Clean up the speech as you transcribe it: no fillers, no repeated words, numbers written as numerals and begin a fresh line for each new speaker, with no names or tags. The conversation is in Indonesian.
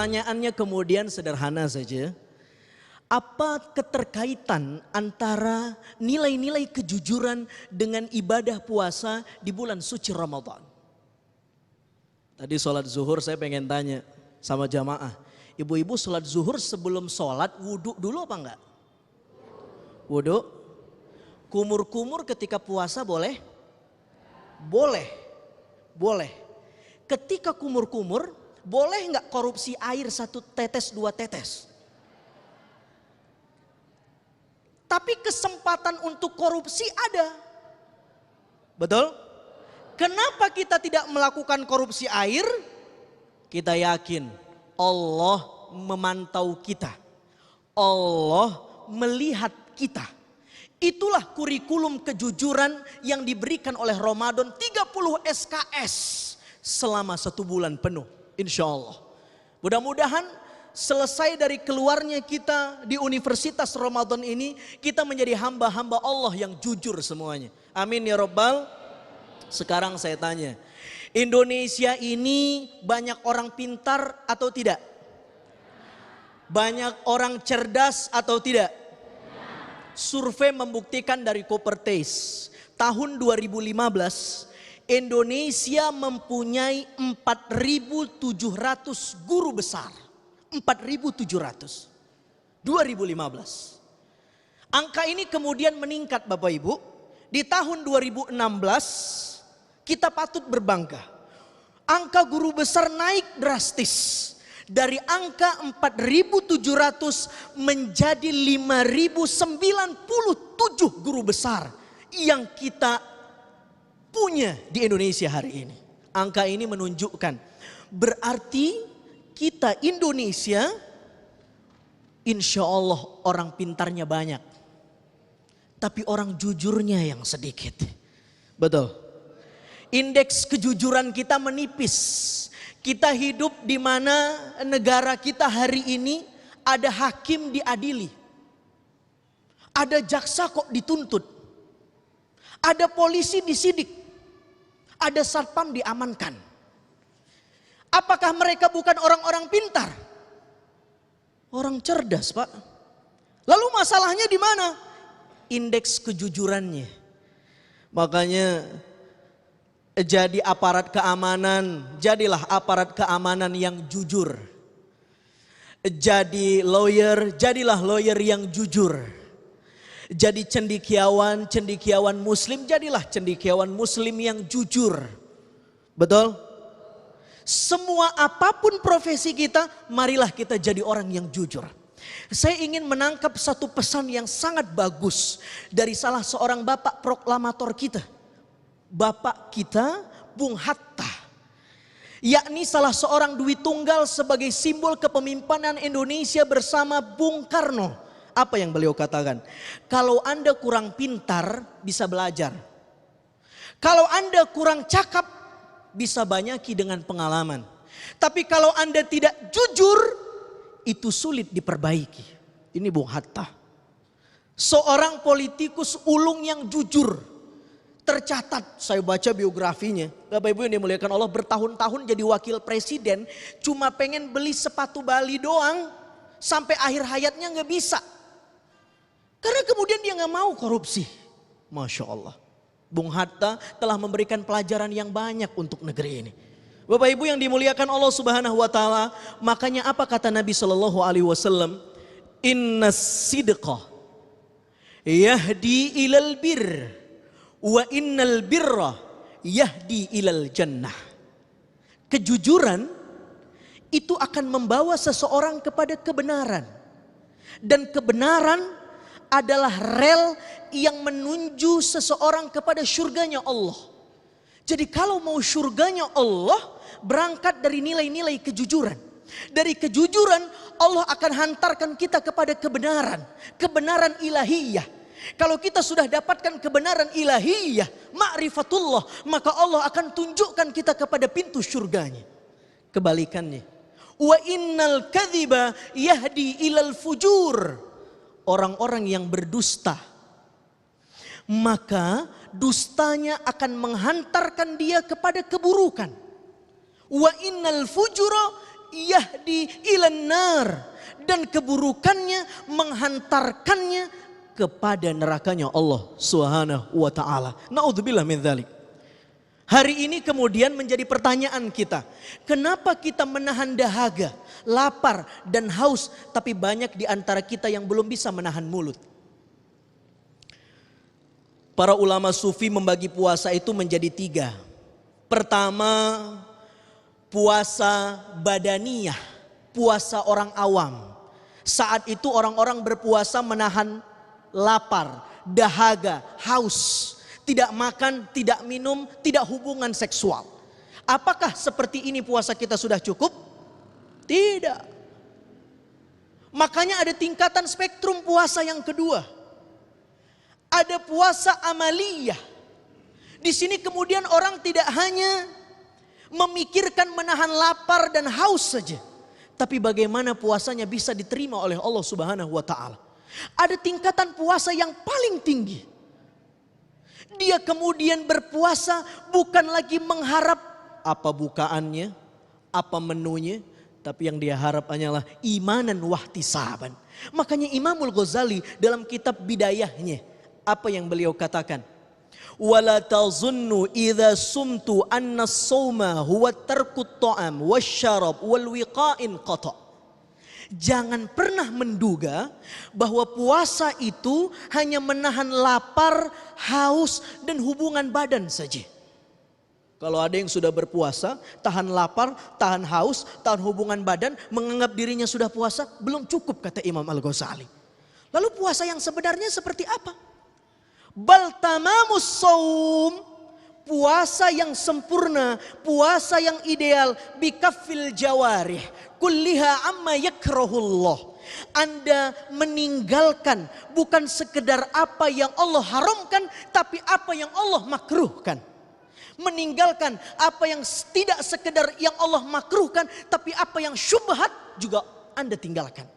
Pertanyaannya kemudian sederhana saja. Apa keterkaitan antara nilai-nilai kejujuran dengan ibadah puasa di bulan suci Ramadan? Tadi sholat zuhur saya pengen tanya sama jamaah. Ibu-ibu sholat zuhur sebelum sholat wudhu dulu apa enggak? Wudhu. Kumur-kumur ketika puasa boleh? Boleh. Boleh. Ketika kumur-kumur boleh enggak korupsi air 1 tetes 2 tetes? Tapi kesempatan untuk korupsi ada. Betul? Kenapa kita tidak melakukan korupsi air? Kita yakin Allah memantau kita. Allah melihat kita. Itulah kurikulum kejujuran yang diberikan oleh Ramadan 30 SKS selama 1 bulan penuh. Insya Allah. Mudah-mudahan selesai dari keluarnya kita di Universitas Ramadan ini, kita menjadi hamba-hamba Allah yang jujur semuanya. Amin ya Rabbal. Sekarang saya tanya, Indonesia ini banyak orang pintar atau tidak? Banyak orang cerdas atau tidak? Survei membuktikan dari Kopertais, tahun 2015 Indonesia mempunyai 4.700 guru besar. 4.700 2015. Angka ini kemudian meningkat Bapak Ibu. Di tahun 2016 kita patut berbangga. Angka guru besar naik drastis. Dari angka 4.700 menjadi 5.097 guru besar yang kita punya di Indonesia hari ini. Angka ini menunjukkan berarti kita Indonesia insya Allah orang pintarnya banyak. Tapi orang jujurnya yang sedikit. Betul. Indeks kejujuran kita menipis. Kita hidup di mana negara kita hari ini ada hakim diadili. Ada jaksa kok dituntut. Ada polisi disidik. Ada satpam diamankan. Apakah mereka bukan orang-orang pintar? Orang cerdas, Pak. Lalu masalahnya di mana? Indeks kejujurannya. Makanya jadi aparat keamanan, jadilah aparat keamanan yang jujur. Jadi lawyer, jadilah lawyer yang jujur. Jadi cendekiawan, cendekiawan muslim, jadilah cendekiawan muslim yang jujur. Betul? Semua apapun profesi kita, marilah kita jadi orang yang jujur. Saya ingin menangkap satu pesan yang sangat bagus dari salah seorang bapak proklamator kita. Bapak kita, Bung Hatta. Yakni salah seorang Dwi Tunggal sebagai simbol kepemimpinan Indonesia bersama Bung Karno. Apa yang beliau katakan? Kalau Anda kurang pintar, bisa belajar. Kalau Anda kurang cakap, bisa banyaki dengan pengalaman. Tapi kalau Anda tidak jujur, itu sulit diperbaiki. Ini Bung Hatta. Seorang politikus ulung yang jujur. Tercatat, saya baca biografinya. Bapak Ibu yang dimuliakan Allah, bertahun-tahun jadi wakil presiden. Cuma pengen beli sepatu Bali doang. Sampai akhir hayatnya gak bisa. Karena kemudian dia gak mau korupsi. Masya Allah. Bung Hatta telah memberikan pelajaran yang banyak untuk negeri ini. Bapak Ibu yang dimuliakan Allah Subhanahu wa taala, makanya apa kata Nabi sallallahu alaihi wasallam? Innas sidqa yahdi ilal bir wa innal birra yahdi ilal jannah. Kejujuran itu akan membawa seseorang kepada kebenaran. Dan kebenaran adalah rel yang menuju seseorang kepada surganya Allah. Jadi kalau mau surganya Allah, berangkat dari nilai-nilai kejujuran. Dari kejujuran Allah akan hantarkan kita kepada kebenaran. Kebenaran ilahiyah. Kalau kita sudah dapatkan kebenaran ilahiyah, ma'rifatullah, maka Allah akan tunjukkan kita kepada pintu surganya. Kebalikannya. Wa innal kadhiba yahdi ilal fujur. Orang-orang yang berdusta, maka dustanya akan menghantarkan dia kepada keburukan. Wa innal fujura yahdi ilan nar. Dan keburukannya menghantarkannya kepada nerakanya Allah Subhanahu wa ta'ala. Na'udzubillah min dzalik. Hari ini kemudian menjadi pertanyaan kita. Kenapa kita menahan dahaga, lapar dan haus, tapi banyak di antara kita yang belum bisa menahan mulut? Para ulama sufi membagi puasa itu menjadi 3. Pertama, puasa badaniyah, puasa orang awam. Saat itu orang-orang berpuasa menahan lapar, dahaga, haus. Tidak makan, tidak minum, tidak hubungan seksual. Apakah seperti ini puasa kita sudah cukup? Tidak. Makanya ada tingkatan spektrum puasa yang kedua. Ada puasa amaliyah. Di sini kemudian orang tidak hanya memikirkan menahan lapar dan haus saja. Tapi bagaimana puasanya bisa diterima oleh Allah Subhanahu wa ta'ala. Ada tingkatan puasa yang paling tinggi. Dia kemudian berpuasa bukan lagi mengharap apa bukaannya, apa menunya. Tapi yang dia harap hanyalah imanan wahtisaban. Makanya Imamul Ghazali dalam kitab Bidayahnya, apa yang beliau katakan? Wala tazunnu idza sumtu anna as-sawma huwa tarkut ta'am wasyarab wal wiqa'in qata'. Jangan pernah menduga bahwa puasa itu hanya menahan lapar, haus dan hubungan badan saja. Kalau ada yang sudah berpuasa, tahan lapar, tahan haus, tahan hubungan badan, menganggap dirinya sudah puasa, belum cukup kata Imam Al-Ghazali. Lalu puasa yang sebenarnya seperti apa? Bal tamamus shaum, puasa yang sempurna, puasa yang ideal, bikaffil jawarih kulliha amma yakrahullah. Anda meninggalkan bukan sekedar apa yang Allah haramkan, tapi apa yang Allah makruhkan. Meninggalkan apa yang tidak sekedar yang Allah makruhkan, tapi apa yang syubhat juga Anda tinggalkan.